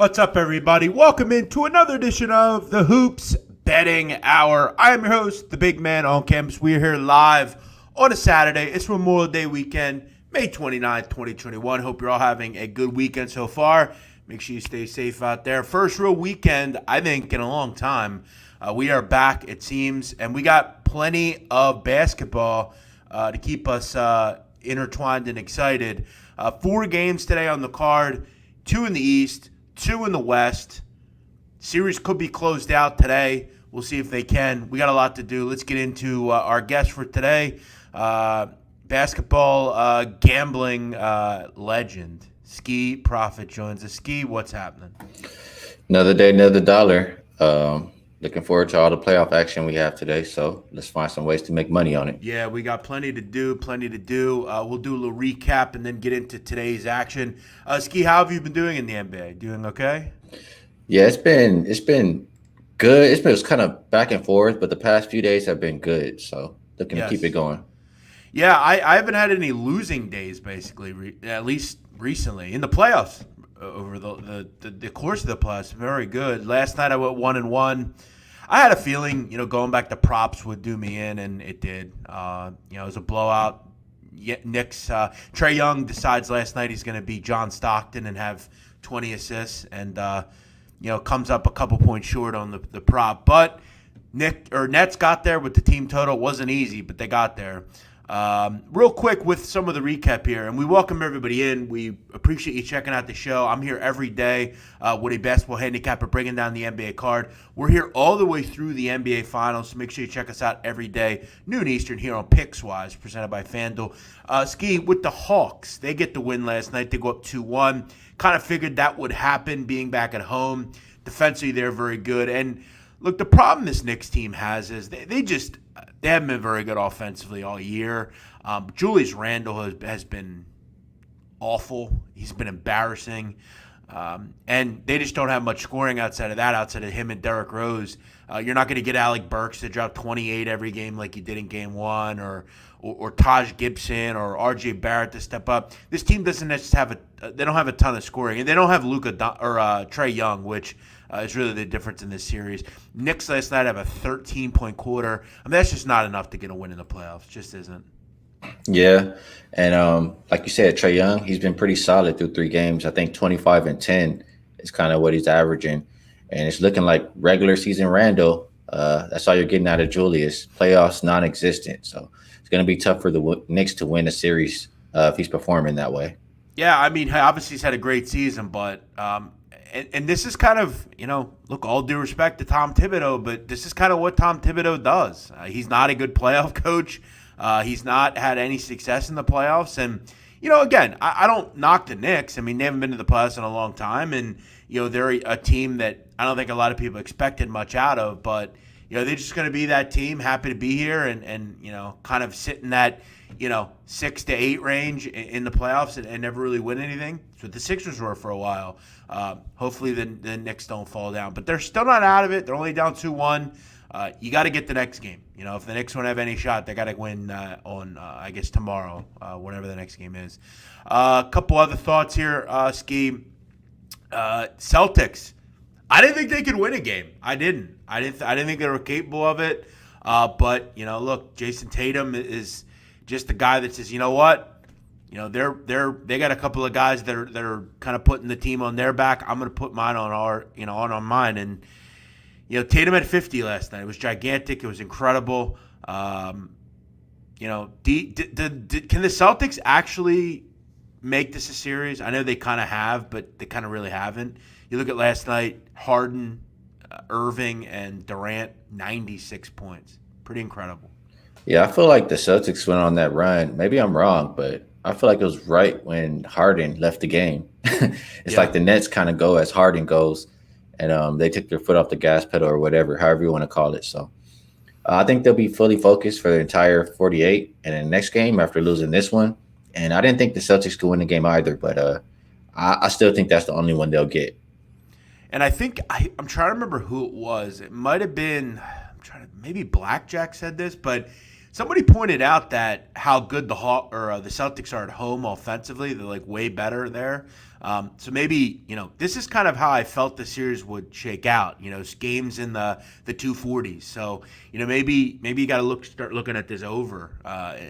What's up, everybody? Welcome into another edition of the Hoops Betting Hour. I am your host, the big man on campus. We are here live on a Saturday. It's Memorial Day weekend, May 29th, 2021. Hope you're all having a good weekend so far. Make sure you stay safe out there. First real weekend, I think, in a long time. We are back, it seems, and we got plenty of basketball to keep us intertwined and excited. 4 games today on the card, 2 in the East, 2 in the West. Series could be closed out today. We'll see if they can. We got a lot to do. Let's get into our guest for today. Basketball gambling legend, Skee Profit joins us. Skee, what's happening? Another day, another dollar. Looking forward to all the playoff action we have today. So let's find some ways to make money on it. Yeah, we got plenty to do. We'll do a little recap and then get into today's action. Skee, how have you been doing in the NBA? Doing okay? Yeah, it's been good. It was kind of back and forth, but the past few days have been good. So looking to keep it going. Yeah, I haven't had any losing days, basically, at least recently. In the playoffs, over the course of the playoffs, very good. Last night I went 1-1. I had a feeling, going back to props would do me in, and it did. It was a blowout. Knicks, Trae Young decides last night he's going to be John Stockton and have 20 assists, and comes up a couple points short on the prop. But Nets got there with the team total. It wasn't easy, but they got there. Real quick with some of the recap here, and we welcome everybody in. We appreciate you checking out the show. I'm here every day with a basketball handicapper bringing down the NBA card. We're here all the way through the NBA Finals, so make sure you check us out every day, noon Eastern, here on PicksWise, presented by FanDuel. Skee, with the Hawks, they get the win last night. They go up 2-1. Kind of figured that would happen being back at home. Defensively, they're very good. And look, the problem this Knicks team has is they haven't been very good offensively all year. Julius Randle has been awful. He's been embarrassing. And they just don't have much scoring outside of him and Derrick Rose. You're not going to get Alec Burks to drop 28 every game like you did in Game 1 or Taj Gibson or R.J. Barrett to step up. This team doesn't just they don't have a ton of scoring. And they don't have Trae Young, which is really the difference in this series. Knicks last night have a 13-point quarter. I mean, that's just not enough to get a win in the playoffs. Just isn't. Yeah, and like you said, Trae Young, he's been pretty solid through 3 games. I think 25 and 10 is kind of what he's averaging. And it's looking like regular season Randle. That's all you're getting out of Julius. Playoffs non-existent. So it's going to be tough for the Knicks to win a series if he's performing that way. Yeah, I mean, obviously he's had a great season, but and this is kind of, look, all due respect to Tom Thibodeau, but this is kind of what Tom Thibodeau does. He's not a good playoff coach. He's not had any success in the playoffs. And, again, I don't knock the Knicks. I mean, they haven't been to the playoffs in a long time. And, they're a team that I don't think a lot of people expected much out of. But, they're just going to be that team, happy to be here and kind of sit in that, 6 to 8 range in the playoffs and never really win anything. That's what the Sixers were for a while. Hopefully the Knicks don't fall down. But they're still not out of it. They're only down 2-1. You got to get the next game. If the Knicks don't have any shot, they got to win on, I guess, tomorrow, whatever the next game is. A couple other thoughts here, Skee. Celtics. I didn't think they could win a game. I didn't think they were capable of it. But look, Jason Tatum is just the guy that says, you know what? They got a couple of guys that are kind of putting the team on their back. I'm going to put mine on on mine. And Tatum had 50 last night. It was gigantic. It was incredible. Can the Celtics actually make this a series? I know they kind of have, but they kind of really haven't. You look at last night, Harden, Irving, and Durant, 96 points. Pretty incredible. Yeah, I feel like the Celtics went on that run. Maybe I'm wrong, but I feel like it was right when Harden left the game. It's like the Nets kind of go as Harden goes, and they took their foot off the gas pedal or whatever, however you want to call it. So I think they'll be fully focused for the entire 48 and in the next game after losing this one. And I didn't think the Celtics could win the game either, but I still think that's the only one they'll get. And I think I'm trying to remember who it was. It might have been maybe Blackjack said this, but Somebody pointed out that how good the Celtics are at home offensively. They're like way better there. So maybe this is kind of how I felt the series would shake out. It's games in the 240s. So maybe you got to start looking at this over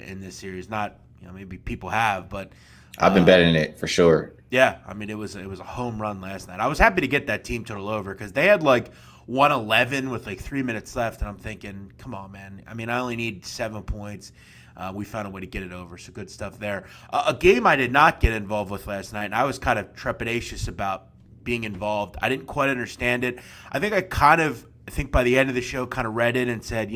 in this series. Not maybe people have, but I've been betting it for sure. Yeah, I mean it was a home run last night. I was happy to get that team total over because they had like 111 with like 3 minutes left, and I'm thinking, come on, man. I mean, I only need 7 points. We found a way to get it over, so good stuff there. A game I did not get involved with last night, and I was kind of trepidatious about being involved. I didn't quite understand it. I think by the end of the show kind of read it and said,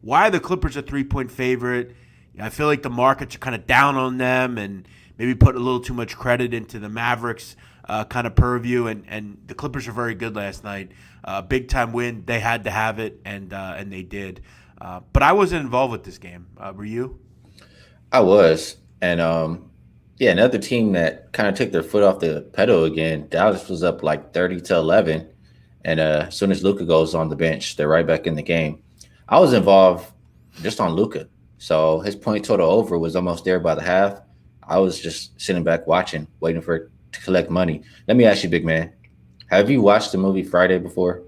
why are the Clippers a 3-point favorite? I feel like the markets are kind of down on them and maybe put a little too much credit into the Mavericks kind of purview, and the Clippers are very good last night. Big time win. They had to have it, and they did. But I wasn't involved with this game. Were you? I was, and another team that kind of took their foot off the pedal again. Dallas was up like 30-11, and as soon as Luka goes on the bench, they're right back in the game. I was involved just on Luka, so his point total over was almost there by the half. I was just sitting back watching, waiting for it to collect money. Let me ask you, big man, have you watched the movie Friday before?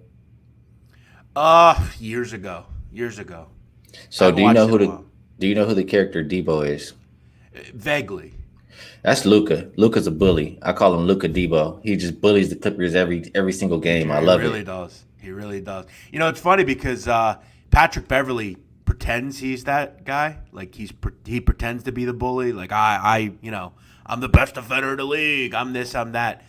Years ago. So do you know who the character Debo is? Vaguely. That's Luka. Luka's a bully. I call him Luka Debo. He just bullies the Clippers every single game. I love it. He really does. He really does. It's funny because Patrick Beverley pretends he's that guy. Like he pretends to be the bully. Like I'm the best defender in the league. I'm this, I'm that.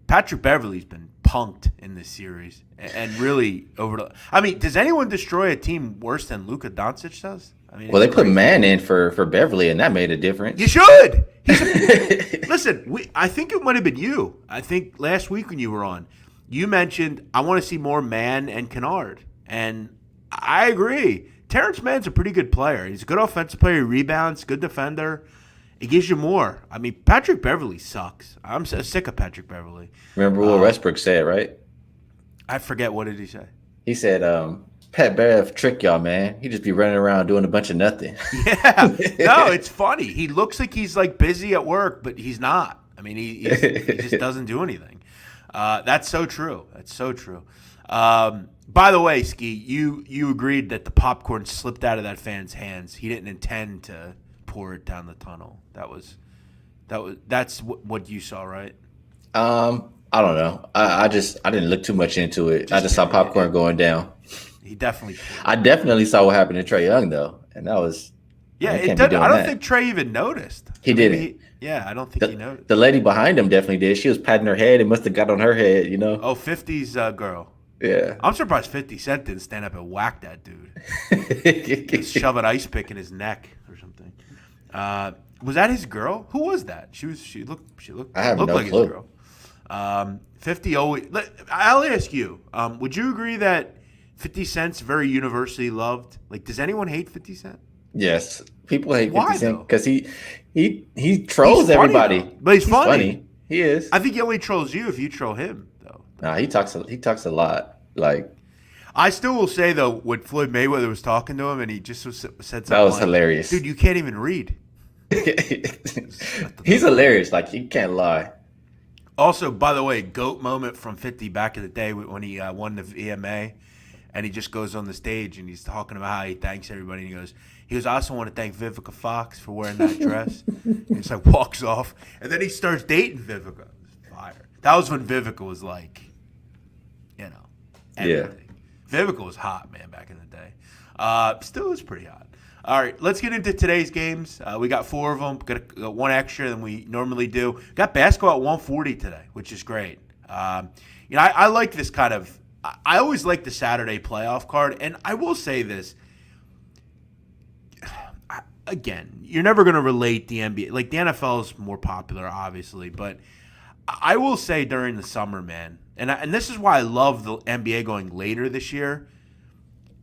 Patrick Beverley's been punked in this series and really does anyone destroy a team worse than Luka Doncic does? Well, they put Man in for Beverley, and that made a difference. You should. Listen, I think it might have been you. I think last week when you were on, you mentioned I want to see more Man and Kennard, and I agree. Terrence Mann's a pretty good player. He's a good offensive player. He rebounds, good defender. He gives you more. Patrick Beverley sucks. I'm so sick of Patrick Beverley. Remember what Westbrook said, right? I forget. What did he say? He said, Pat Bev trick y'all, man. He just be running around doing a bunch of nothing. Yeah. No, it's funny. He looks like he's like busy at work, but he's not. He just doesn't do anything. That's so true. By the way, Skee, you agreed that the popcorn slipped out of that fan's hands. He didn't intend to pour it down the tunnel. That's what you saw, right? I don't know. I didn't look too much into it. I just saw popcorn going down. He definitely. I definitely saw what happened to Trae Young though, and that was. Yeah, I don't think Trae even noticed. He didn't. I don't think he noticed. The lady behind him definitely did. She was patting her head. It must have got on her head, Oh, 50's girl. Yeah. I'm surprised 50 Cent didn't stand up and whack that dude. Just shove an ice pick in his neck or something. Was that his girl? Who was that? She looked I have looked no like clue. his girl. 50 always. I'll ask you. Would you agree that 50 Cent's very universally loved? Like, does anyone hate 50 Cent? Yes, people hate 50 Why, Cent though? because he trolls everybody. Though. But he's funny. He is. I think he only trolls you if you troll him, though. Nah, he talks a lot. Like, I still will say though, when Floyd Mayweather was talking to him and he just said something that was like, hilarious. Dude, you can't even read. He's hilarious. Like, you can't lie. Also, by the way, GOAT moment from 50 back in the day when he won the EMA, and he just goes on the stage and he's talking about how he thanks everybody. And he goes, I also want to thank Vivica Fox for wearing that dress. And he's like, walks off, and then he starts dating Vivica. Fire. That was when Vivica was like, everything. Yeah. Vivica was hot, man, back in the day. Still is pretty hot. All right, let's get into today's games. We got 4 of them. Got one extra than we normally do. Got basketball at 140 today, which is great. I like this kind of – I always like the Saturday playoff card, and I will say this. Again, you're never going to relate the NBA. Like, the NFL is more popular, obviously, but I will say during the summer, man, and this is why I love the NBA going later this year.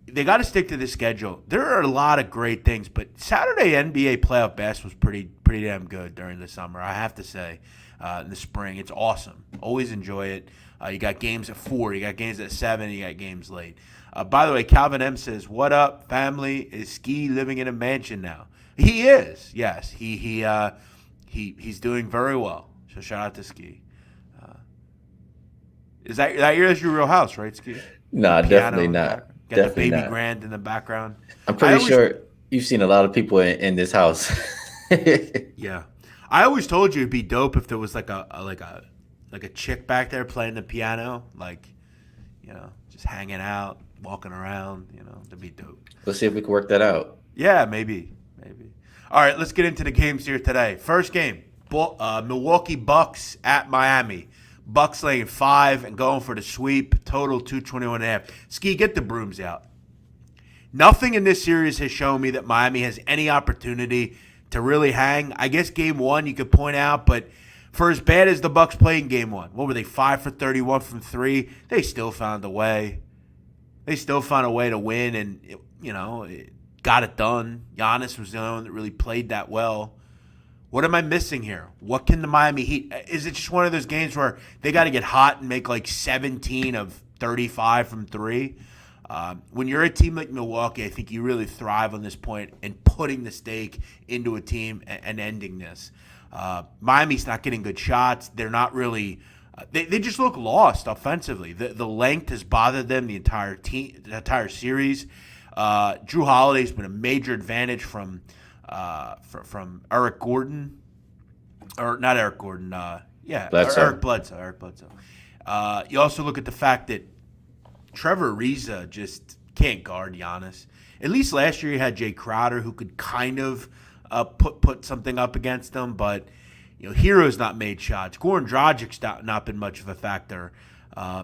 They got to stick to the schedule. There are a lot of great things, but Saturday NBA playoff basketball was pretty damn good during the summer, I have to say. In the spring, it's awesome. Always enjoy it. You got games at 4. You got games at 7. You got games late. By the way, Calvin M says, "What up, family? Is Skee living in a mansion now?" He is. Yes, he's doing very well. So shout out to Skee. Is that your real house, right, Skee? No, definitely not. Got Definitely the baby not. grand in the background. I'm pretty sure you've seen a lot of people in this house. Yeah, I always told you it'd be dope if there was like a chick back there playing the piano, just hanging out, walking around. That'd be dope. Let's see if we can work that out. Yeah, maybe. All right, let's get into the games here today. First game, Milwaukee Bucks at Miami. Bucks laying 5 and going for the sweep. Total 221.5. Skee, get the brooms out. Nothing in this series has shown me that Miami has any opportunity to really hang. I guess game 1 you could point out, but for as bad as the Bucks played in game 1, what were they, 5 for 31 from 3? They still found a way. They still found a way to win, and it got it done. Giannis was the only one that really played that well. What am I missing here? What can the Miami Heat? Is it just one of those games where they got to get hot and make like 17 of 35 from 3? When you're a team like Milwaukee, I think you really thrive on this point and putting the stake into a team and ending this. Miami's not getting good shots. They're not really. They just look lost offensively. The length has bothered them the entire series. Drew Holiday's been a major advantage from Eric Gordon, or not Eric Gordon. Bledsoe. Eric Bledsoe. You also look at the fact that Trevor Ariza just can't guard Giannis. At least last year you had Jay Crowder who could kind of put something up against him, but Hero's not made shots. Goran Dragic's not been much of a factor.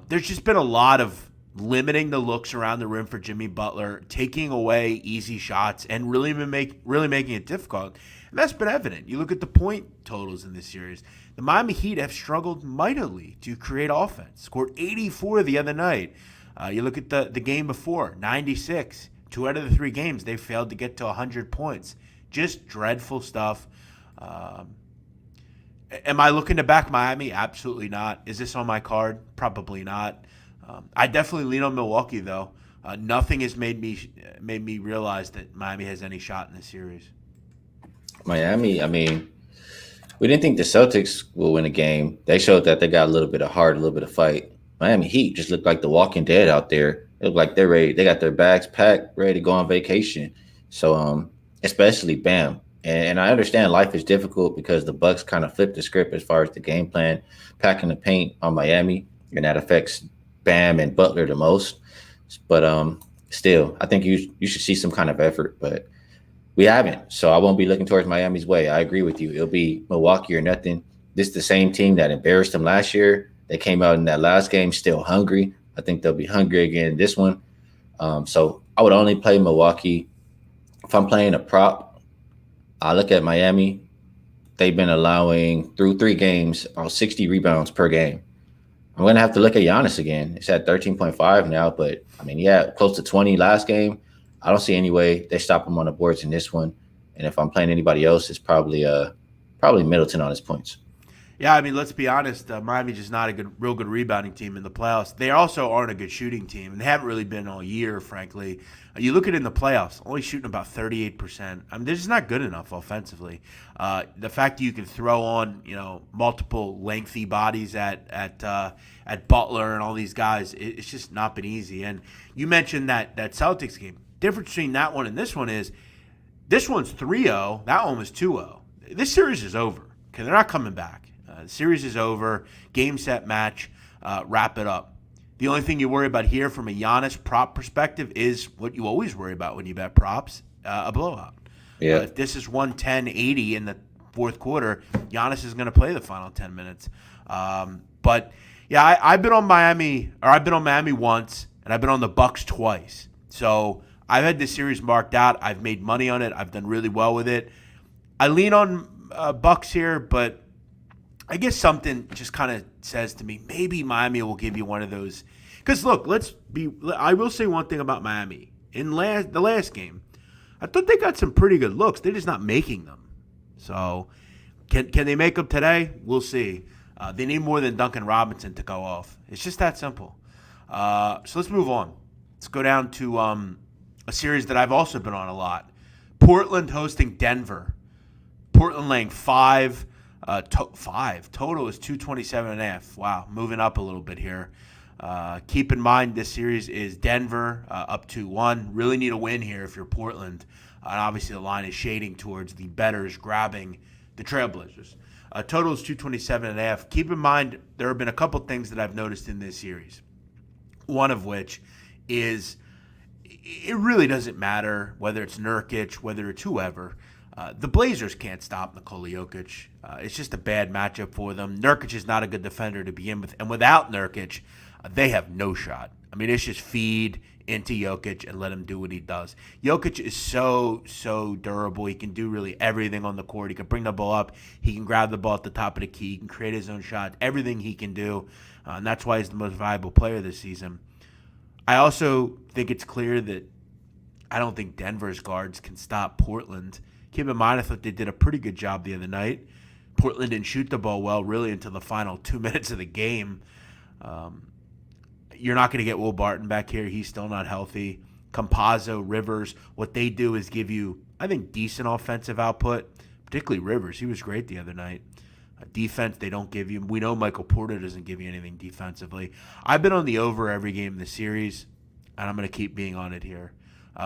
There's just been a lot of limiting the looks around the rim for Jimmy Butler, taking away easy shots, and really making it difficult. And that's been evident. You look at the point totals in this series. The Miami Heat have struggled mightily to create offense. Scored 84 the other night. You look at the game before, 96. 2 out of the 3 games, they failed to get to 100 points. Just dreadful stuff. Am I looking to back Miami? Absolutely not. Is this on my card? Probably not. I definitely lean on Milwaukee, though. Nothing has made me realize that Miami has any shot in this series. Miami, I mean, we didn't think the Celtics will win a game. They showed that they got a little bit of heart, a little bit of fight. Miami Heat just looked like the Walking Dead out there. It looked like they're ready. They got their bags packed, ready to go on vacation. So, especially Bam. And I understand life is difficult because the Bucks kind of flipped the script as far as the game plan, packing the paint on Miami, and that affects Bam and Butler the most. But still, I think you should see some kind of effort. But we haven't. So I won't be looking towards Miami's way. I agree with you. It'll be Milwaukee or nothing. This is the same team that embarrassed them last year. They came out in that last game still hungry. I think they'll be hungry again in this one. So I would only play Milwaukee. If I'm playing a prop, I look at Miami. They've been allowing, through 3 games, about 60 rebounds per game. I'm going to have to look at Giannis again. It's at 13.5 now, but, I mean, yeah, close to 20 last game. I don't see any way they stop him on the boards in this one. And if I'm playing anybody else, it's probably Middleton on his points. Yeah, I mean, let's be honest. Miami's just not a real good rebounding team in the playoffs. They also aren't a good shooting team, and they haven't really been all year, frankly. You look at it in the playoffs, only shooting about 38%. I mean, they're just not good enough offensively. The fact that you can throw on, multiple lengthy bodies at Butler and all these guys, it's just not been easy. And you mentioned that Celtics game. Difference between that one and this one is this one's 3-0. That one was 2-0. This series is over. Okay, they're not coming back. The series is over. Game, set, match. Wrap it up. The only thing you worry about here from a Giannis prop perspective is what you always worry about when you bet props, a blowout. Yeah. If this is 110-80 in the fourth quarter, Giannis is going to play the final 10 minutes. But, yeah, I've been on Miami once, and I've been on the Bucks twice. So I've had this series marked out. I've made money on it. I've done really well with it. I lean on Bucks here, but I guess something just kind of says to me, maybe Miami will give you one of those. Because, look, I will say one thing about Miami. In the last game, I thought they got some pretty good looks. They're just not making them. So, can they make them today? We'll see. They need more than Duncan Robinson to go off. It's just that simple. So let's move on. Let's go down to a series that I've also been on a lot. Portland hosting Denver. Portland laying 5. 5. Total is 227.5. Wow, moving up a little bit here. Keep in mind this series is Denver up 2-1. Really need a win here if you're Portland. And obviously the line is shading towards the bettors grabbing the Trailblazers. Total is 227.5. Keep in mind there have been a couple things that I've noticed in this series. One of which is it really doesn't matter whether it's Nurkic, whether it's whoever. The Blazers can't stop Nikola Jokic. It's just a bad matchup for them. Nurkic is not a good defender to begin with. And without Nurkic, they have no shot. I mean, it's just feed into Jokic and let him do what he does. Jokic is so durable. He can do really everything on the court. He can bring the ball up. He can grab the ball at the top of the key. He can create his own shot. Everything he can do. And that's why he's the most valuable player this season. I also think it's clear that I don't think Denver's guards can stop Portland. Keep in mind, I thought they did a pretty good job the other night. Portland didn't shoot the ball well really until the final 2 minutes of the game. You're not going to get Will Barton back here. He's still not healthy. Campazzo, Rivers, what they do is give you, I think, decent offensive output, particularly Rivers. He was great the other night. Defense, they don't give you. We know Michael Porter doesn't give you anything defensively. I've been on the over every game in the series, and I'm going to keep being on it here.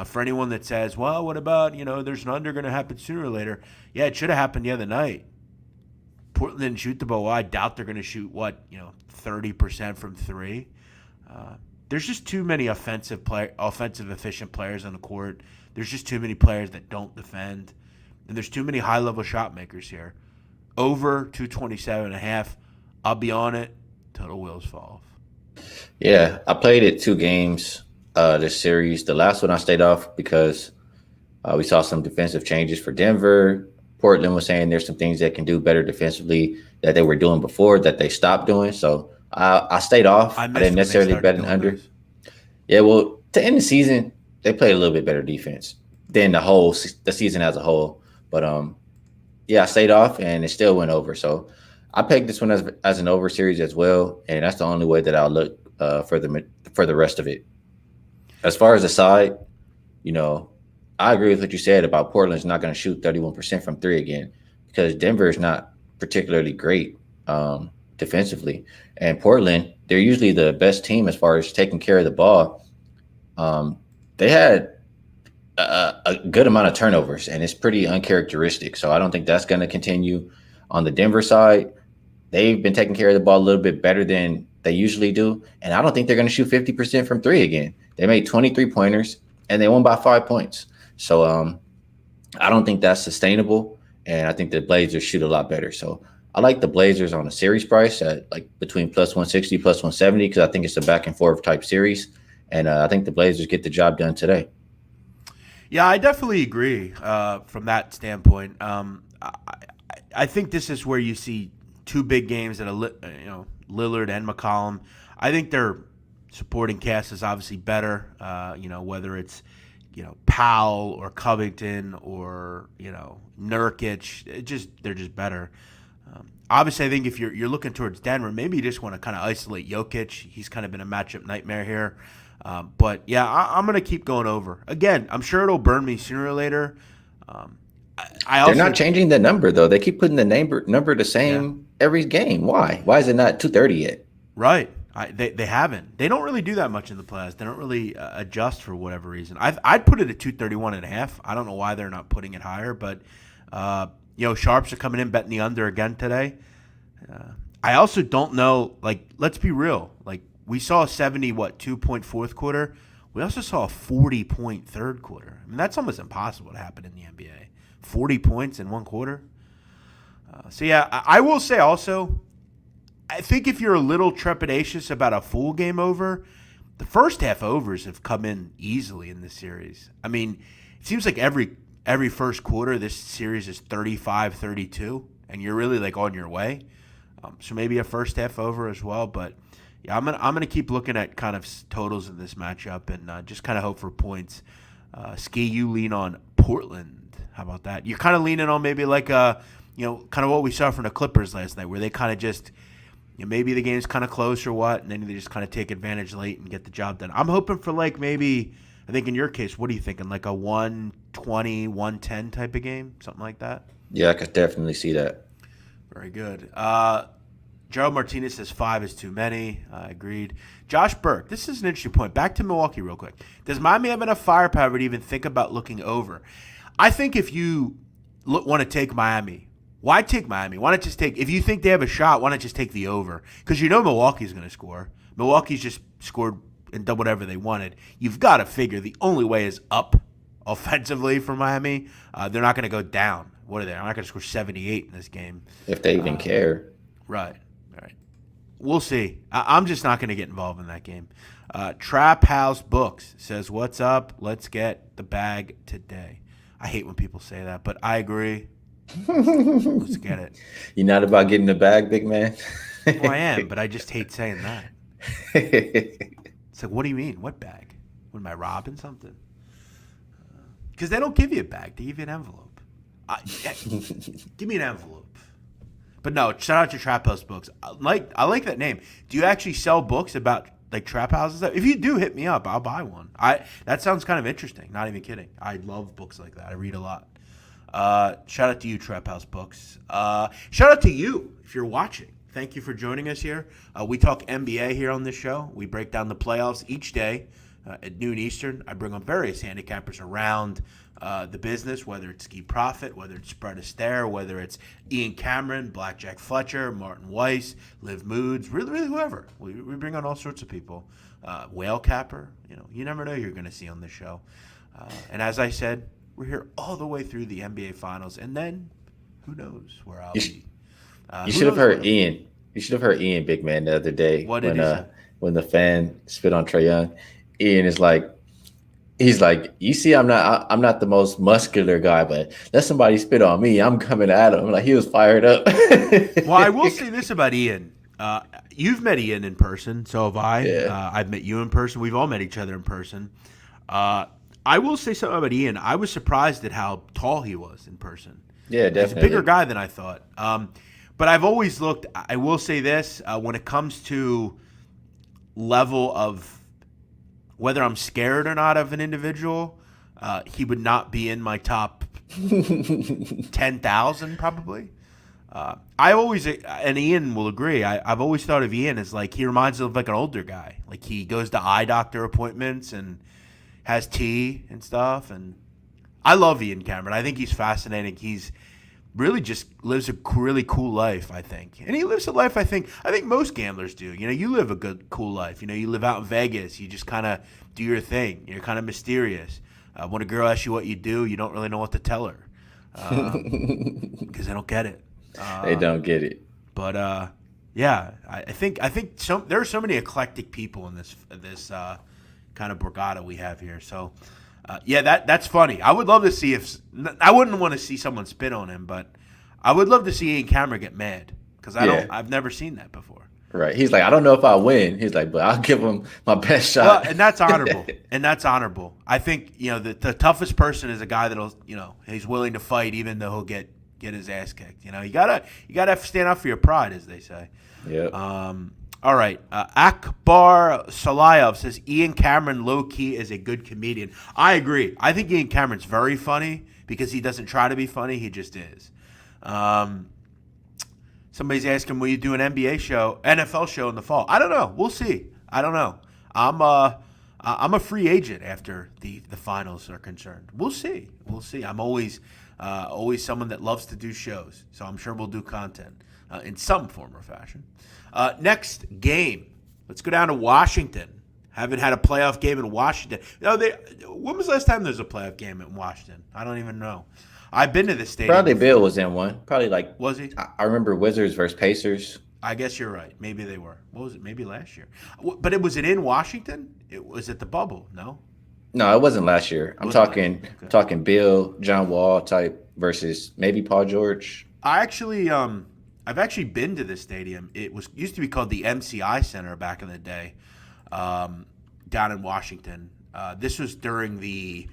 For anyone that says, well, what about, there's an under going to happen sooner or later. Yeah, it should have happened the other night. Portland didn't shoot the ball. Well, I doubt they're going to shoot, 30% from three. There's just too many offensive efficient players on the court. There's just too many players that don't defend. And there's too many high-level shot makers here. Over 227.5. I'll be on it till the wheels fall off. Yeah, I played it 2 games this series. The last one I stayed off because we saw some defensive changes for Denver. Portland was saying there's some things that can do better defensively that they were doing before that they stopped doing. So I stayed off. I didn't necessarily bet an under. Yeah, well, to end the season, they played a little bit better defense than the season as a whole. But yeah, I stayed off and it still went over. So I pegged this one as an over series as well, and that's the only way that I'll look for the rest of it. As far as the side, I agree with what you said about Portland's not going to shoot 31% from three again because Denver is not particularly great defensively. And Portland, they're usually the best team as far as taking care of the ball. They had a good amount of turnovers, and it's pretty uncharacteristic. So I don't think that's going to continue. On the Denver side, they've been taking care of the ball a little bit better than they usually do. And I don't think they're going to shoot 50% from three again. They made 23 pointers, and they won by 5 points. So I don't think that's sustainable, and I think the Blazers shoot a lot better. So I like the Blazers on a series price at like between plus 160, plus 170 because I think it's a back and forth type series, and I think the Blazers get the job done today. Yeah, I definitely agree from that standpoint. I think this is where you see two big games that are Lillard and McCollum. I think their supporting cast is obviously better. Whether it's Powell or Covington or Nurkic, they're just better. Obviously, I think if you're looking towards Denver, maybe you just want to kind of isolate Jokic. He's kind of been a matchup nightmare here. But yeah, I'm going to keep going over. Again, I'm sure it'll burn me sooner or later. They're not changing the number though. They keep putting the number the same every game. Why? Why is it not 230 yet? Right. They haven't. They don't really do that much in the playoffs. They don't really adjust for whatever reason. I'd put it at 231.5. I don't know why they're not putting it higher, but sharps are coming in betting the under again today. I also don't know. Let's be real. We saw a 2-point fourth quarter. We also saw a 40-point third quarter. I mean, that's almost impossible to happen in the NBA. 40 points in one quarter. I will say also, I think if you're a little trepidatious about a full game over, the first half overs have come in easily in this series. I mean, it seems like every first quarter this series is 35-32, and you're really on your way. So maybe a first half over as well, but yeah, I'm gonna keep looking at kind of totals in this matchup and just kind of hope for points. Skee, you lean on Portland. How about that? You're kind of leaning on maybe kind of what we saw from the Clippers last night, where they kind of just maybe the game's kind of close or what, and then they just kind of take advantage late and get the job done. I'm hoping for maybe, I think in your case, what are you thinking? Like a 120, 110 type of game, something like that? Yeah, I could definitely see that. Very good. Gerald Martinez says 5 is too many. I agreed. Josh Burke, this is an interesting point. Back to Milwaukee real quick. Does Miami have enough firepower to even think about looking over? I think if you want to take Miami, why take Miami? Why not just take – if you think they have a shot, why not just take the over? Because Milwaukee's going to score. Milwaukee's just scored and done whatever they wanted. You've got to figure the only way is up offensively for Miami. They're not going to go down. What are they? They're not going to score 78 in this game. If they even care. Right. We'll see. I'm just not going to get involved in that game. Trap House Books says, what's up? Let's get the bag today. I hate when people say that, but I agree. Let's get it. You're not about getting the bag, big man? Well, I am, but I just hate saying that. It's like, what do you mean? What bag? What, am I robbing something? Because they don't give you a bag. They give you an envelope. Give me an envelope. But no, shout out to Trap House Books. I like that name. Do you actually sell books about trap houses? If you do, hit me up. I'll buy one. That sounds kind of interesting. Not even kidding. I love books like that. I read a lot. Shout out to you, Trap House Books. Shout out to you if you're watching. Thank you for joining us here. We talk NBA here on this show. We break down the playoffs each day at noon Eastern. I bring on various handicappers around the business, whether it's Skee Profit, whether it's Spread Astaire, whether it's Ian Cameron, Blackjack Fletcher, Martin Weiss, Liv Moods, really whoever. We bring on all sorts of people. Whale Capper, you never know who you're going to see on this show. And as I said, we're here all the way through the NBA Finals, and then who knows where I'll be. You should have heard Ian. You should have heard Ian, big man, the other day when the fan spit on Trae Young. Ian is like, he's like, you see, I'm not the most muscular guy, but let somebody spit on me, I'm coming at him. Like, he was fired up. Well, I will say this about Ian. You've met Ian in person, so have I. Yeah. I've met you in person. We've all met each other in person. I will say something about Ian. I was surprised at how tall he was in person. Yeah, definitely. He's a bigger guy than I thought. But I've always looked, I will say this, when it comes to level of whether I'm scared or not of an individual, he would not be in my top 10,000 probably. I always, and Ian will agree, I've always thought of Ian as he reminds me of an older guy. Like, he goes to eye doctor appointments and has tea and stuff. And I love Ian Cameron. I think he's fascinating. He's really just lives a really cool life, I think. And he lives a life I think most gamblers do. You live a good, cool life. You live out in Vegas. You just kind of do your thing. You're kind of mysterious. When a girl asks you what you do, you don't really know what to tell her because they don't get it. They don't get it. But yeah, I think there are so many eclectic people in this kind of borgata we have here. So yeah, that's funny. I would love to see I wouldn't want to see someone spit on him, but I would love to see Ian Cameron get mad because I've never seen that before. Right. He's like, I don't know if I win. He's like, but I'll give him my best shot. Well, and that's honorable. I think, the toughest person is a guy that'll, he's willing to fight even though he'll get his ass kicked. You gotta stand up for your pride, as they say. Yeah. All right. Akbar Salayev says Ian Cameron low-key is a good comedian. I agree. I think Ian Cameron's very funny because he doesn't try to be funny. He just is. Somebody's asking, will you do an NFL show in the fall? I don't know. We'll see. I don't know. I'm a free agent after the finals are concerned. We'll see. I'm always someone that loves to do shows, so I'm sure we'll do content in some form or fashion. Next game, let's go down to Washington. Haven't had a playoff game in Washington. When was the last time there was a playoff game in Washington? I don't even know. I've been to this stadium. Probably Bill was in one. Probably was he? I remember Wizards versus Pacers. I guess you're right. Maybe they were. What was it? Maybe last year. But was it in Washington? It was at the bubble. No, it wasn't last year. I'm talking Bill, John Wall type versus maybe Paul George. I've actually been to this stadium. It used to be called the MCI Center back in the day, down in Washington. This was during the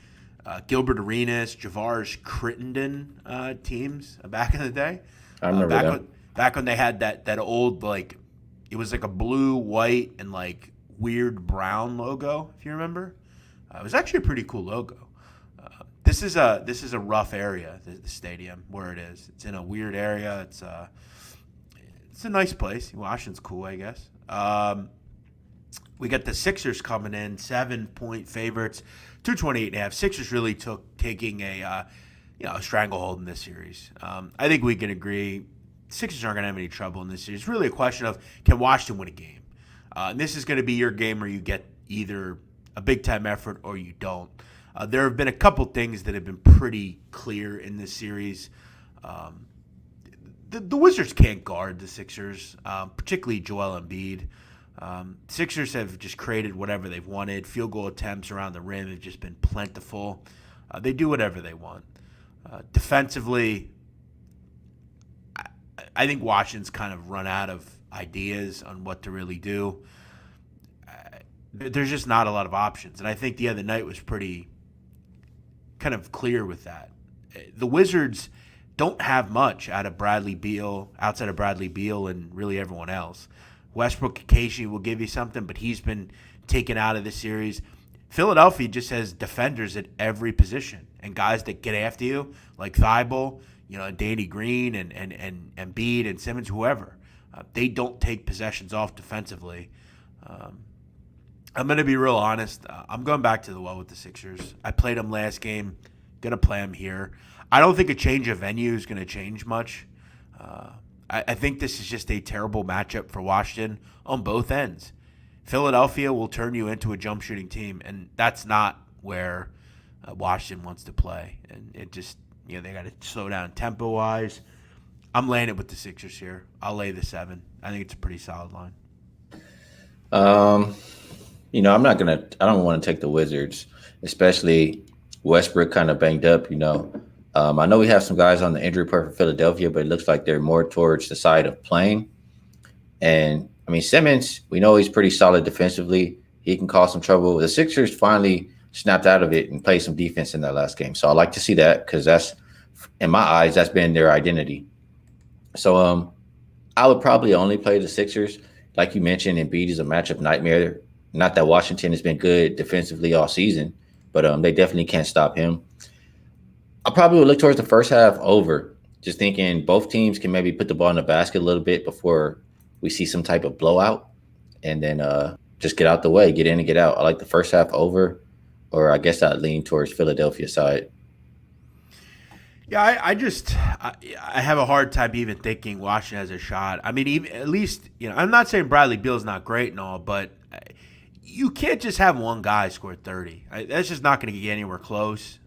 Gilbert Arenas, Javaris Crittenden teams back in the day. I remember that. Back when they had that old It was like a blue, white, and like weird brown logo, if you remember. It was actually a pretty cool logo. This is a rough area, the stadium where it is. It's in a weird area. It's a nice place. Washington's cool, I guess. We got the Sixers coming in, 7-point favorites, 228.5. Sixers really taking a stranglehold in this series. I think we can agree Sixers aren't going to have any trouble in this series. It's really a question of, can Washington win a game? And this is going to be your game where you get either a big-time effort or you don't. There have been a couple things that have been pretty clear in this series. The Wizards can't guard the Sixers, particularly Joel Embiid. Sixers have just created whatever they've wanted. Field goal attempts around the rim have just been plentiful. They do whatever they want. Defensively, I think Washington's kind of run out of ideas on what to really do. There's just not a lot of options. And I think the other night was pretty kind of clear with that. The Wizards don't have much outside of Bradley Beal and really everyone else. Westbrook occasionally will give you something, but he's been taken out of the series. Philadelphia just has defenders at every position and guys that get after you, like Thibault, Danny Green and Embiid and Simmons, whoever. They don't take possessions off defensively. I'm going to be real honest. I'm going back to the well with the Sixers. I played them last game. Going to play them here. I don't think a change of venue is going to change much. I think this is just a terrible matchup for Washington on both ends. Philadelphia will turn you into a jump shooting team, and that's not where Washington wants to play. And it just, they got to slow down tempo-wise. I'm laying it with the Sixers here. I'll lay the 7. I think it's a pretty solid line. I don't want to take the Wizards, especially Westbrook kind of banged up, I know we have some guys on the injury report for Philadelphia, but it looks like they're more towards the side of playing. And, Simmons, we know he's pretty solid defensively. He can cause some trouble. The Sixers finally snapped out of it and played some defense in that last game. So I like to see that because that's, in my eyes, that's been their identity. So I would probably only play the Sixers. Like you mentioned, Embiid is a matchup nightmare. Not that Washington has been good defensively all season, but they definitely can't stop him. I probably would look towards the first half over, just thinking both teams can maybe put the ball in the basket a little bit before we see some type of blowout, and then just get out the way, get in and get out. I like the first half over, or I guess I'd lean towards Philadelphia side. Yeah, I have a hard time even thinking Washington has a shot. At least, I'm not saying Bradley Beal's not great and all, but you can't just have one guy score 30. That's just not going to get anywhere close.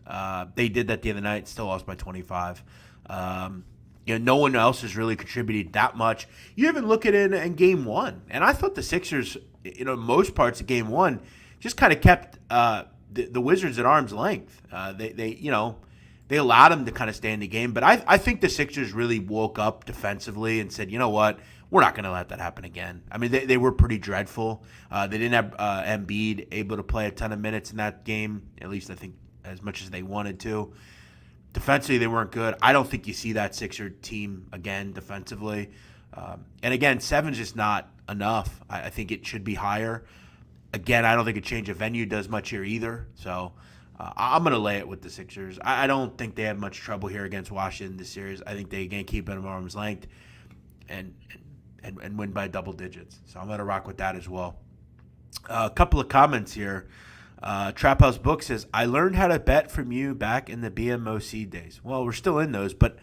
They did that the other night, still lost by 25. No one else has really contributed that much. You even look at it in game one, and I thought the Sixers, most parts of game one, just kind of kept the Wizards at arm's length. They allowed them to kind of stay in the game, but I think the Sixers really woke up defensively and said, you know what, we're not going to let that happen again. They were pretty dreadful. They didn't have Embiid able to play a ton of minutes in that game, at least I think as much as they wanted to. Defensively, they weren't good. I don't think you see that Sixer team again defensively. And again, 7's just not enough. I think it should be higher. Again, I don't think a change of venue does much here either. So I'm going to lay it with the Sixers. I don't think they have much trouble here against Washington this series. I think they can keep it at arm's length and win by double digits. So I'm going to rock with that as well. A couple of comments here. Trap House Book says, I learned how to bet from you back in the BMOC days. Well, we're still in those, but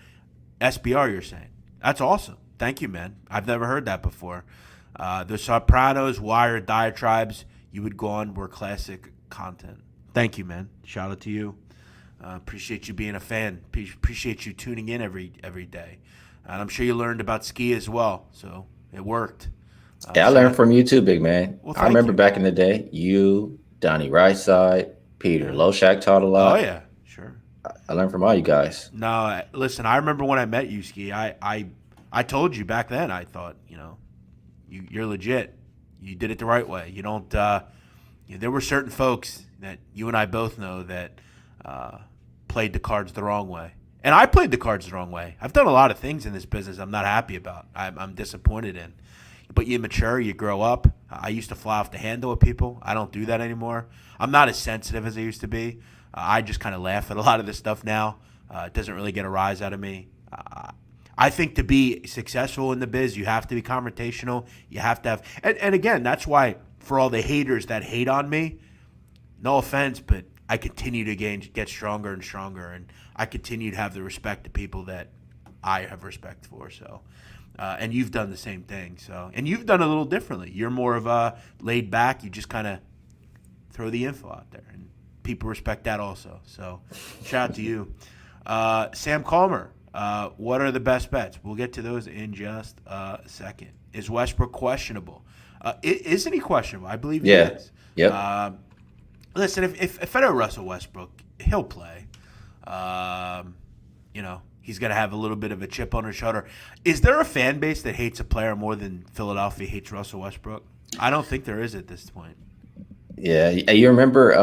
SBR you're saying. That's awesome. Thank you, man. I've never heard that before. The Sopranos, Wire, Diatribes, you would go on, were classic content. Thank you, man. Shout out to you. Appreciate you being a fan. Appreciate you tuning in every day. And I'm sure you learned about Skee as well, so it worked. I learned from you too, big man. Well, I remember back in the day, you, Donnie Rightside, Peter Loshak taught a lot. Oh, yeah, sure. I learned from all you guys. No, listen, I remember when I met you, Skee. I told you back then, I thought, you're legit. You did it the right way. You don't there were certain folks that you and I both know that played the cards the wrong way. And I played the cards the wrong way. I've done a lot of things in this business I'm not happy about. I'm disappointed in. but you mature, you grow up. I used to fly off the handle with people. I don't do that anymore. I'm not as sensitive as I used to be. I just kind of laugh at a lot of this stuff now. It doesn't really get a rise out of me. I think to be successful in the biz, you have to be confrontational. You have to have, and again, that's why for all the haters that hate on me, no offense, but I continue to get stronger and stronger, and I continue to have the respect to people that I have respect for. So, and you've done the same thing. So, and you've done a little differently. You're more of a laid back. You just kind of throw the info out there, and people respect that also. So, shout out to you, Sam Calmer. What are the best bets? We'll get to those in just a second. Is Westbrook questionable? Isn't he questionable? I believe he is. Yep. Listen, if I know Russell Westbrook, he'll play. He's going to have a little bit of a chip on his shoulder. Is there a fan base that hates a player more than Philadelphia hates Russell Westbrook? I don't think there is at this point. Yeah. You remember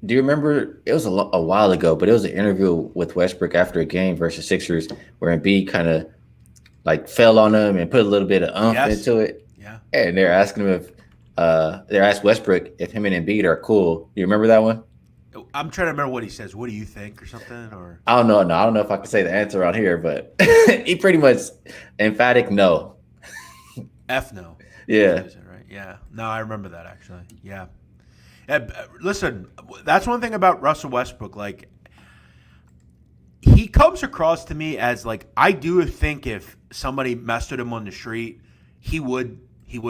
do you remember, it was a while ago, but it was an interview with Westbrook after a game versus Sixers where Embiid kind of like fell on him and put a little bit of into it. Yeah. And they're asking him they asked Westbrook if him and Embiid are cool. You remember that one? I'm trying to remember what he says. What do you think or something? Or I don't know. No, I don't know if I can say the answer on here, but he pretty much emphatic no. F no. Yeah. Right? Yeah. No, I remember that actually. Yeah. Listen, that's one thing about Russell Westbrook. Like, he comes across to me as like, I do think if somebody messed with him on the street, he would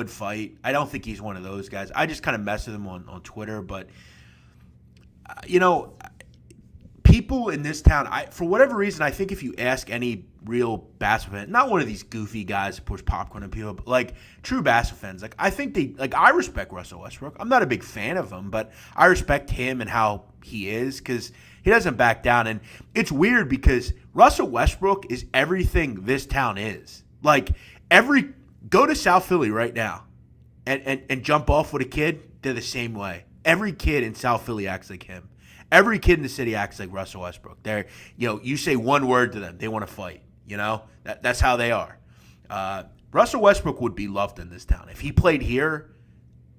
fight. I don't think he's one of those guys. I just kind of mess with him on Twitter, but people in this town, for whatever reason, I think if you ask any real basketball fan, not one of these goofy guys that push popcorn on people, but like true basketball fans, like I think I respect Russell Westbrook. I'm not a big fan of him, but I respect him and how he is because he doesn't back down. And it's weird because Russell Westbrook is everything this town is. Like go to South Philly right now and jump off with a kid, they're the same way. Every kid in South Philly acts like him. Every kid in the city acts like Russell Westbrook. They're, you say one word to them, they want to fight. That's how they are. Russell Westbrook would be loved in this town. If he played here,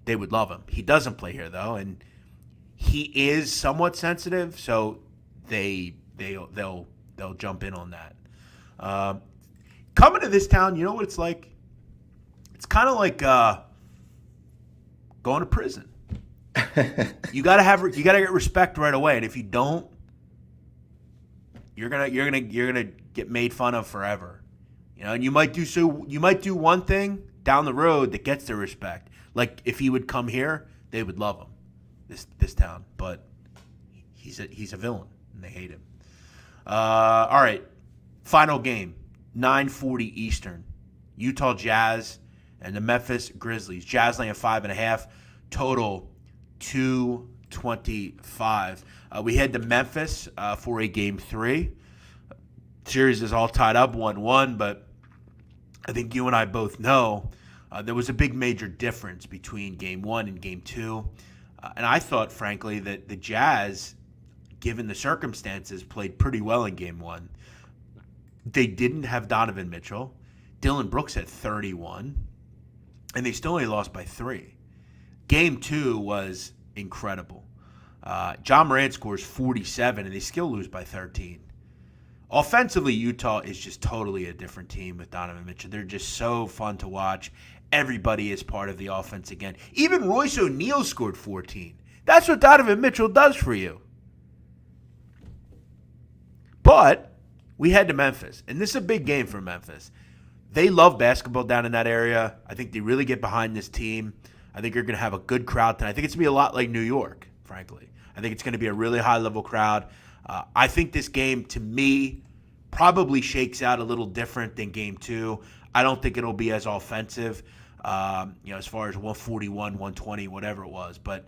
they would love him. He doesn't play here though, and he is somewhat sensitive, so they'll jump in on that. Coming to this town, you know what it's like? It's kind of like going to prison. You gotta get respect right away, and if you don't, you're gonna get made fun of forever. And you might do one thing down the road that gets their respect. Like if he would come here, they would love him. This town, but he's a villain and they hate him. All right, final game, 9:40 Eastern, Utah Jazz and the Memphis Grizzlies. Jazz laying 5.5, total 225. We head to Memphis for a game 3. Series is all tied up 1-1, but I think you and I both know there was a big major difference between game 1 and game 2. And I thought, frankly, that the Jazz, given the circumstances, played pretty well in game 1. They didn't have Donovan Mitchell. Dylan Brooks had 31, and they still only lost by 3. Game 2 was incredible. John Morant scores 47, and they still lose by 13. Offensively, Utah is just totally a different team with Donovan Mitchell. They're just so fun to watch. Everybody is part of the offense again. Even Royce O'Neal scored 14. That's what Donovan Mitchell does for you. But we head to Memphis, and this is a big game for Memphis. They love basketball down in that area. I think they really get behind this team. I think you're going to have a good crowd tonight. I think it's going to be a lot like New York, frankly. I think it's going to be a really high-level crowd. I think this game, to me, probably shakes out a little different than Game 2. I don't think it'll be as offensive, as far as 141, 120, whatever it was. But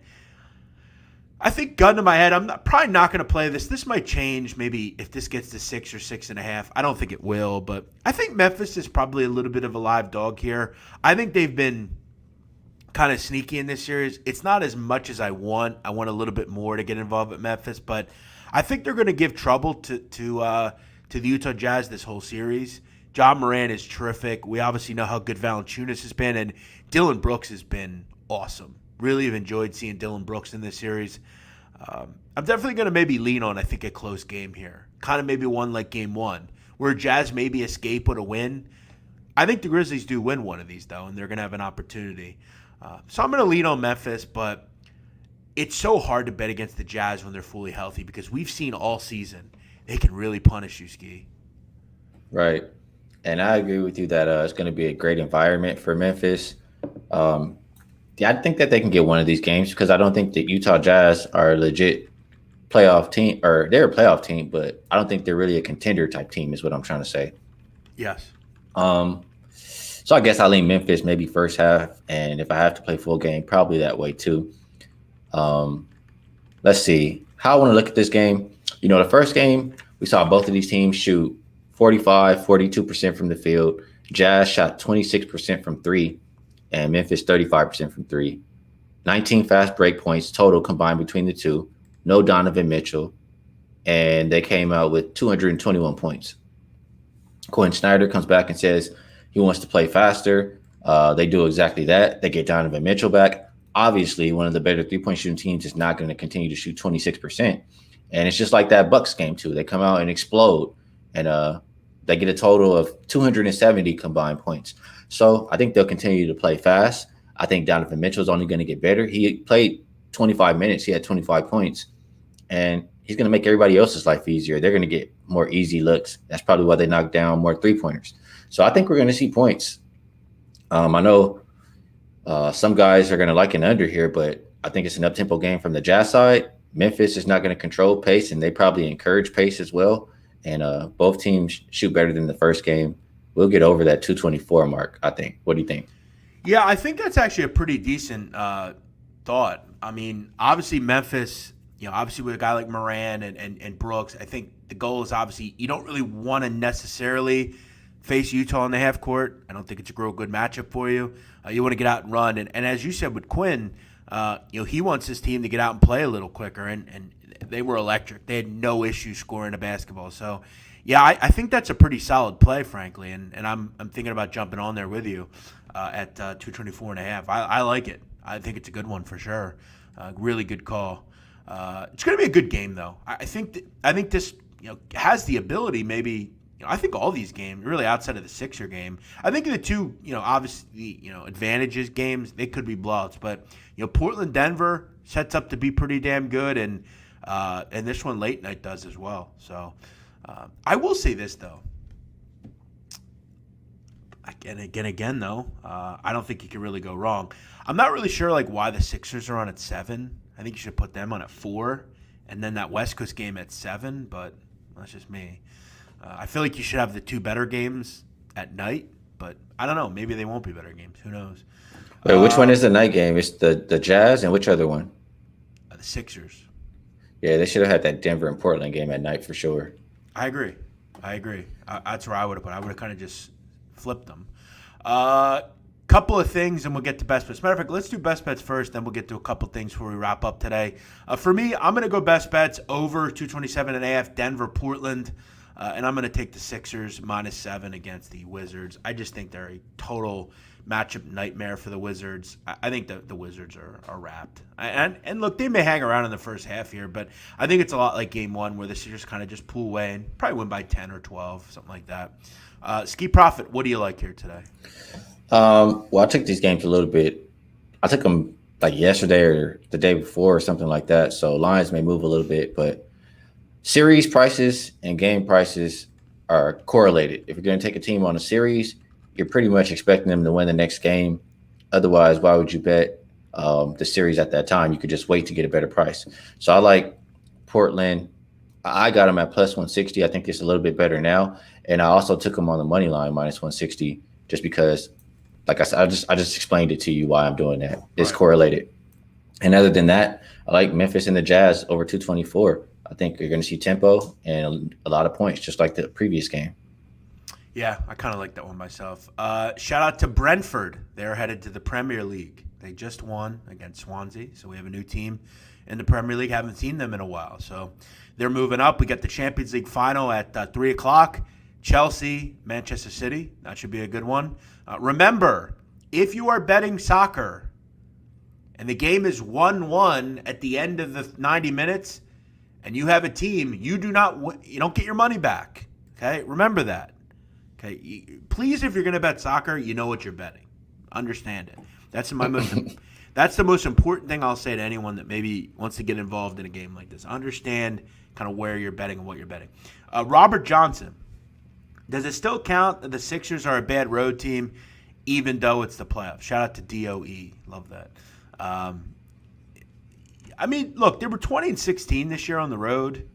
I think, gun to my head, I'm probably not going to play this. This might change maybe if this gets to 6 or 6.5. I don't think it will, but I think Memphis is probably a little bit of a live dog here. I think they've been kind of sneaky in this series. It's not as much as I want. I want a little bit more to get involved with Memphis, but I think they're going to give trouble to the Utah Jazz this whole series John Moran is terrific. We obviously know how good Valanciunas has been, and Dylan Brooks has been awesome. Really have enjoyed seeing Dylan Brooks in this series. I'm definitely going to maybe lean on, I think, a close game here. Kind of maybe one like game one, where Jazz maybe escape with a win. I think the Grizzlies do win one of these, though, and they're going to have an opportunity. So I'm going to lean on Memphis, but it's so hard to bet against the Jazz when they're fully healthy because we've seen all season they can really punish you, Skee. Right. And I agree with you that it's going to be a great environment for Memphis. Yeah, I think that they can get one of these games because I don't think that Utah Jazz are a legit playoff team, or they're a playoff team, but I don't think they're really a contender type team is what I'm trying to say. Yes. So I guess I lean Memphis maybe first half, and if I have to play full game, probably that way too. Let's see how I want to look at this game. The first game we saw both of these teams shoot 42% from the field. Jazz shot 26% from three, and Memphis 35% from three. 19 fast break points total combined between the two. No Donovan Mitchell, and they came out with 221 points. Quinn Snyder comes back and says he wants to play faster. They do exactly that. They get Donovan Mitchell back. Obviously, one of the better three-point shooting teams is not going to continue to shoot 26%. And it's just like that Bucks game, too. They come out and explode, and they get a total of 270 combined points. So I think they'll continue to play fast. I think Donovan Mitchell's only going to get better. He played 25 minutes. He had 25 points. And he's going to make everybody else's life easier. They're going to get more easy looks. That's probably why they knock down more three-pointers. So I think we're going to see points. I know some guys are going to like an under here, but I think it's an up-tempo game from the Jazz side. Memphis is not going to control pace, and they probably encourage pace as well. And both teams shoot better than the first game. We'll get over that 224 mark, I think. What do you think? Yeah, I think that's actually a pretty decent thought. I mean, obviously Memphis, obviously with a guy like Moran and Brooks, I think the goal is obviously you don't really want to necessarily face Utah in the half court. I don't think it's a real good matchup for you. You want to get out and run. And as you said with Quinn, he wants his team to get out and play a little quicker, and they were electric. They had no issue scoring a basketball. So, yeah, I think that's a pretty solid play, frankly, and I'm thinking about jumping on there with you at 224.5. I like it. I think it's a good one for sure. Really good call. It's going to be a good game, though. I think this has the ability maybe. I think all these games, really outside of the Sixer game, I think the two, obviously, advantages games, they could be blowouts. But, Portland-Denver sets up to be pretty damn good, and this one late night does as well. So I will say this, though. Again, though, I don't think you can really go wrong. I'm not really sure, why the Sixers are on at 7. I think you should put them on at 4, and then that West Coast game at 7, but that's just me. I feel like you should have the two better games at night, but I don't know. Maybe they won't be better games. Who knows? Wait, which one is the night game? It's the Jazz, and which other one? The Sixers. Yeah, they should have had that Denver and Portland game at night for sure. I agree. That's where I would have put. I would have kind of just flipped them. Couple of things, and we'll get to best bets. Matter of fact, let's do best bets first, then we'll get to a couple things before we wrap up today. For me, I'm going to go best bets over 227.5, Denver, Portland. And I'm going to take the Sixers -7 against the Wizards. I just think they're a total matchup nightmare for the Wizards. I think the Wizards are wrapped. And look, they may hang around in the first half here, but I think it's a lot like game one where the Sixers kind of just pull away and probably win by 10 or 12, something like that. Skee Profit, what do you like here today? Well, I took these games a little bit. I took them like yesterday or the day before or something like that. So lines may move a little bit, but series prices and game prices are correlated. If you're going to take a team on a series, you're pretty much expecting them to win the next game. Otherwise, why would you bet the series at that time? You could just wait to get a better price. So I like Portland. I got them at +160. I think it's a little bit better now. And I also took them on the money line -160 just because, like I said, I just explained it to you why I'm doing that. It's correlated. And other than that, I like Memphis and the Jazz over 224. I think you're going to see tempo and a lot of points, just like the previous game. Yeah, I kind of like that one myself. Shout out to Brentford. They're headed to the Premier League. They just won against Swansea, so we have a new team in the Premier League. Haven't seen them in a while, so they're moving up. We got the Champions League final at 3 o'clock. Chelsea, Manchester City. That should be a good one. Remember, if you are betting soccer and the game is 1-1 at the end of the 90 minutes and you have a team, you don't get your money back. Okay? Remember that. Okay? Please, if you're going to bet soccer, you know what you're betting. Understand it. That's the most important thing I'll say to anyone that maybe wants to get involved in a game like this. Understand kind of where you're betting and what you're betting. Robert Johnson. Does it still count that the Sixers are a bad road team, even though it's the playoffs? Shout out to DOE. Love that. Look, they were 20-16 this year on the road.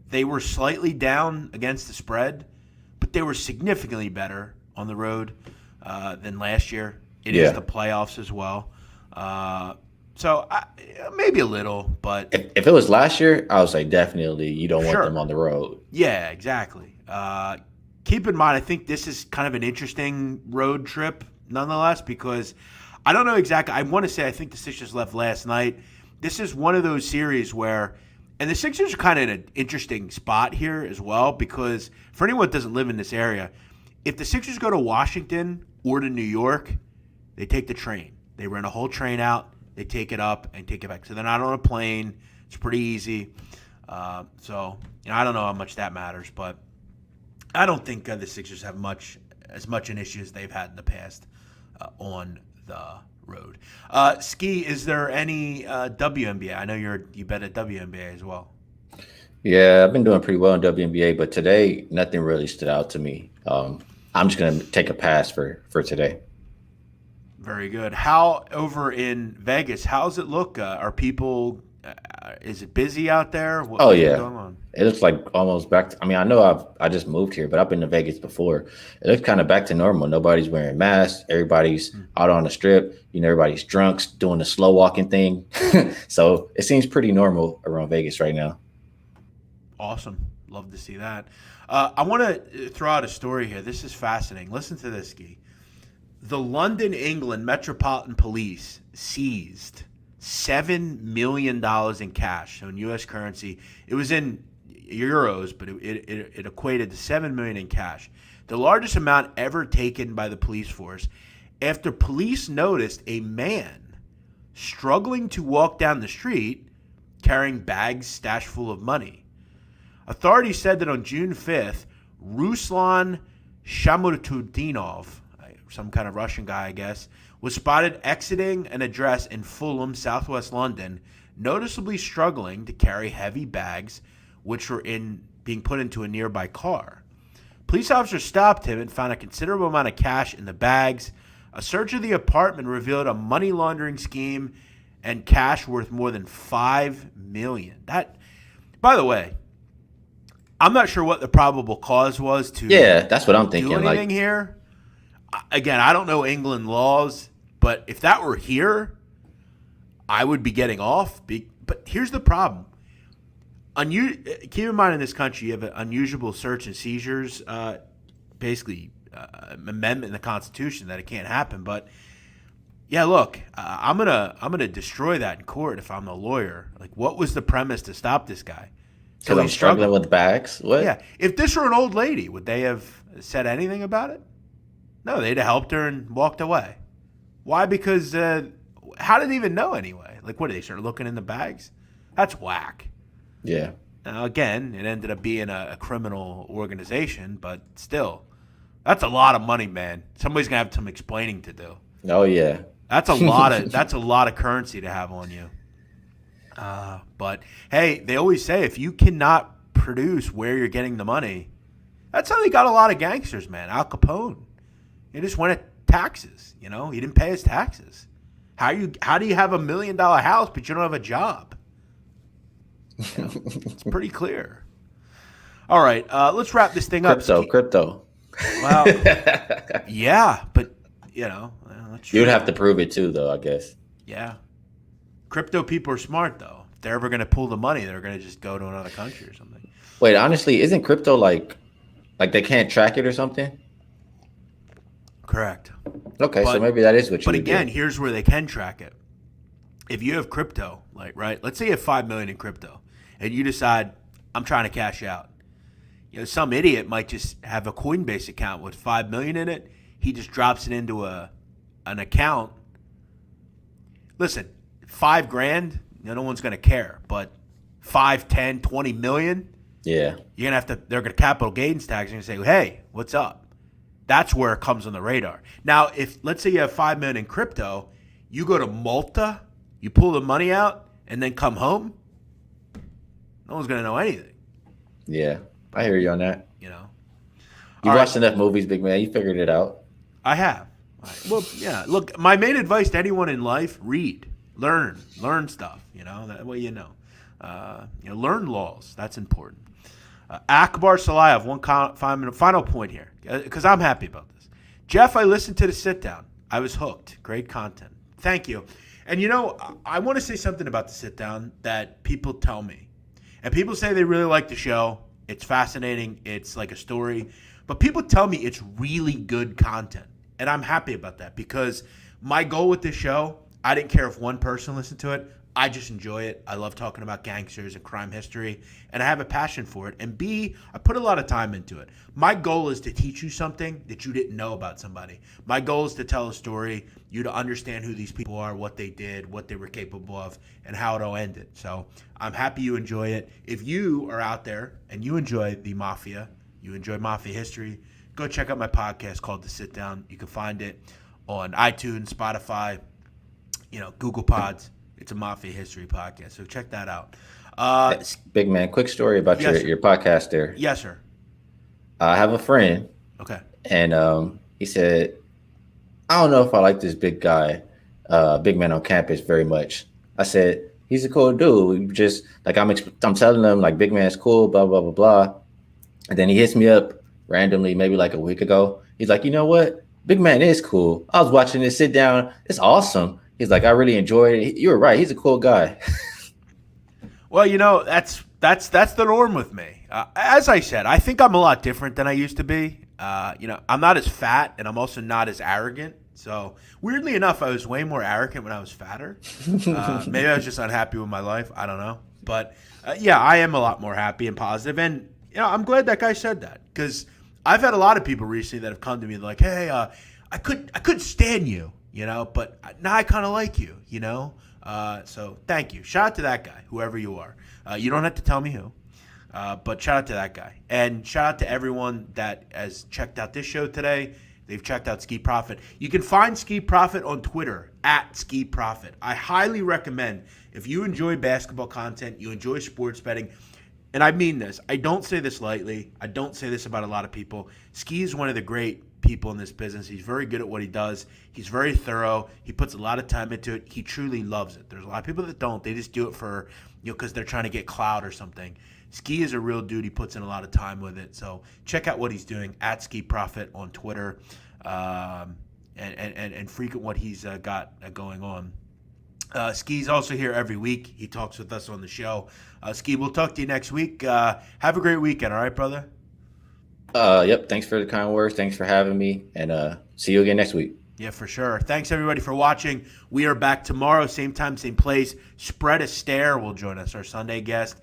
They were slightly down against the spread, but they were significantly better on the road than last year. It is the playoffs as well. Maybe a little, but if it was last year, I would say definitely you don't want them on the road. Yeah, exactly. Keep in mind, I think this is kind of an interesting road trip nonetheless, because I don't know exactly. I want to say I think the Sixers left last night. This is one of those series where, and the Sixers are kind of in an interesting spot here as well, because for anyone that doesn't live in this area, if the Sixers go to Washington or to New York, they take the train. They rent a whole train out, they take it up and take it back. So they're not on a plane. It's pretty easy. I don't know how much that matters, but I don't think the Sixers have as much an issue as they've had in the past on the road. Skee, is there any WNBA? I know you bet at WNBA as well. Yeah, I've been doing pretty well in WNBA, but today nothing really stood out to me. I'm just gonna take a pass for today. Very good. How over in Vegas? How's it look? Are people? Is it busy out there? What's going on? It looks like almost back to, I know I just moved here, but I've been to Vegas before. It looks kind of back to normal. Nobody's wearing masks. Everybody's out on the strip. Everybody's drunk, doing the slow walking thing. So it seems pretty normal around Vegas right now. Awesome. Love to see that. I want to throw out a story here. This is fascinating. Listen to this, Skee. The London, England Metropolitan Police seized $7 million in cash, so in U.S. currency. It was in euros, but it equated to $7 million in cash, the largest amount ever taken by the police force, after police noticed a man struggling to walk down the street carrying bags stashed full of money. Authorities said that on June 5th, Ruslan Shamutudinov, some kind of Russian guy, I guess, was spotted exiting an address in Fulham, southwest London, noticeably struggling to carry heavy bags, which were being put into a nearby car. Police officers stopped him and found a considerable amount of cash in the bags. A search of the apartment revealed a money laundering scheme and cash worth more than $5 million. That, by the way, I'm not sure what the probable cause was to that's what I'm thinking. Do anything here. Again, I don't know England laws, but if that were here, I would be getting off. But here's the problem. Keep in mind in this country, you have an unusual search and seizures, amendment in the Constitution that it can't happen. But yeah, look, I'm gonna destroy that in court if I'm the lawyer. Like, what was the premise to stop this guy? Because I'm struggling with bags. What? Yeah, if this were an old lady, would they have said anything about it? No, they'd have helped her and walked away. Why? Because how did they even know anyway? Like, what, did they start looking in the bags? That's whack. Yeah. Now, again, it ended up being a criminal organization, but still, that's a lot of money, man. Somebody's gonna have some explaining to do. Oh yeah. That's a lot of currency to have on you. But hey, they always say if you cannot produce where you're getting the money, that's how they got a lot of gangsters, man. Al Capone. He just went at taxes, He didn't pay his taxes. How do you have $1 million house but you don't have a job? It's pretty clear. All right, let's wrap this thing up. Crypto. Well, yeah, but you'd have to prove it too, though, I guess. Yeah, crypto people are smart though. If they're ever going to pull the money, they're going to just go to another country or something. Wait, honestly, isn't crypto like they can't track it or something? Correct. Okay, so maybe that is what you But again, here's where they can track it. If you have crypto, let's say you have $5 million in crypto, and you decide, I'm trying to cash out. some idiot might just have a Coinbase account with $5 million in it. He just drops it into an account. Listen, $5,000, no one's going to care. But 5, 10, 20 million, Yeah. you're going to have to. They're going to capital gains tax and say, "Hey, what's up?" That's where it comes on the radar. Now, if let's say you have $5 million in crypto, you go to Malta, you pull the money out, and then come home. No one's going to know anything. Yeah. I hear you on that. You You watched enough movies, big man. You figured it out. I have. Well, yeah. Look, my main advice to anyone in life: read, learn stuff. That way learn laws. That's important. Akbar Salayev, final point here, because I'm happy about this. Jeff, I listened to the sit down. I was hooked. Great content. Thank you. And I want to say something about the sit down that people tell me, and people say they really like the show. It's fascinating. It's like a story. But people tell me it's really good content. And I'm happy about that because my goal with this show, I didn't care if one person listened to it. I just enjoy it. I love talking about gangsters and crime history. And I have a passion for it. And B, I put a lot of time into it. My goal is to teach you something that you didn't know about somebody. My goal is to tell a story, you to understand who these people are, what they did, what they were capable of, and how it'll end it. So I'm happy you enjoy it. If you are out there and you enjoy the Mafia, you enjoy Mafia history, go check out my podcast called The Sit Down. You can find it on iTunes, Spotify, Google Pods. It's a Mafia history podcast, so check that out. Big man, quick story about your podcast there. Yes, sir. I have a friend. Okay. And he said, I don't know if I like this big guy, big man on campus very much. I said, he's a cool dude. We just like I'm telling him like big man's cool, blah, blah, blah, blah. And then he hits me up randomly, maybe like a week ago. He's like, you know what? Big man is cool. I was watching this sit down. It's awesome. He's like, I really enjoyed it. You were right. He's a cool guy. Well, that's the norm with me. As I said, I think I'm a lot different than I used to be. I'm not as fat, and I'm also not as arrogant. So weirdly enough, I was way more arrogant when I was fatter. Maybe I was just unhappy with my life. I don't know. But I am a lot more happy and positive. And I'm glad that guy said that because I've had a lot of people recently that have come to me like, hey, I couldn't stand you, but now I kind of like you, So thank you. Shout out to that guy, whoever you are. You don't have to tell me who, but shout out to that guy. And shout out to everyone that has checked out this show today. They've checked out Skee Profit. You can find Skee Profit on Twitter at Skee Profit. I highly recommend if you enjoy basketball content, you enjoy sports betting, and I mean this. I don't say this lightly. I don't say this about a lot of people. Skee is one of the great people in this business. He's very good at what he does. He's very thorough. He puts a lot of time into it. He truly loves it. There's a lot of people that don't. They just do it for, because they're trying to get clout or something. Skee is a real dude. He puts in a lot of time with it. So check out what he's doing at Skee Profit on Twitter and frequent what he's got going on. Skee's also here every week. He talks with us on the show. Skee, we'll talk to you next week. Have a great weekend. All right, brother? Yep. Thanks for the kind words. Thanks for having me. And see you again next week. Yeah, for sure. Thanks, everybody, for watching. We are back tomorrow, same time, same place. Spread Astaire will join us, our Sunday guest.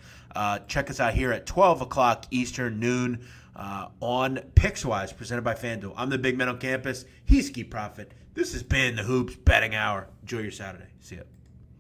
Check us out here at 12 o'clock Eastern, noon, on Pickswise, presented by FanDuel. I'm the big man on campus. He's Skee Profit. This has been the Hoops Betting Hour. Enjoy your Saturday. See ya.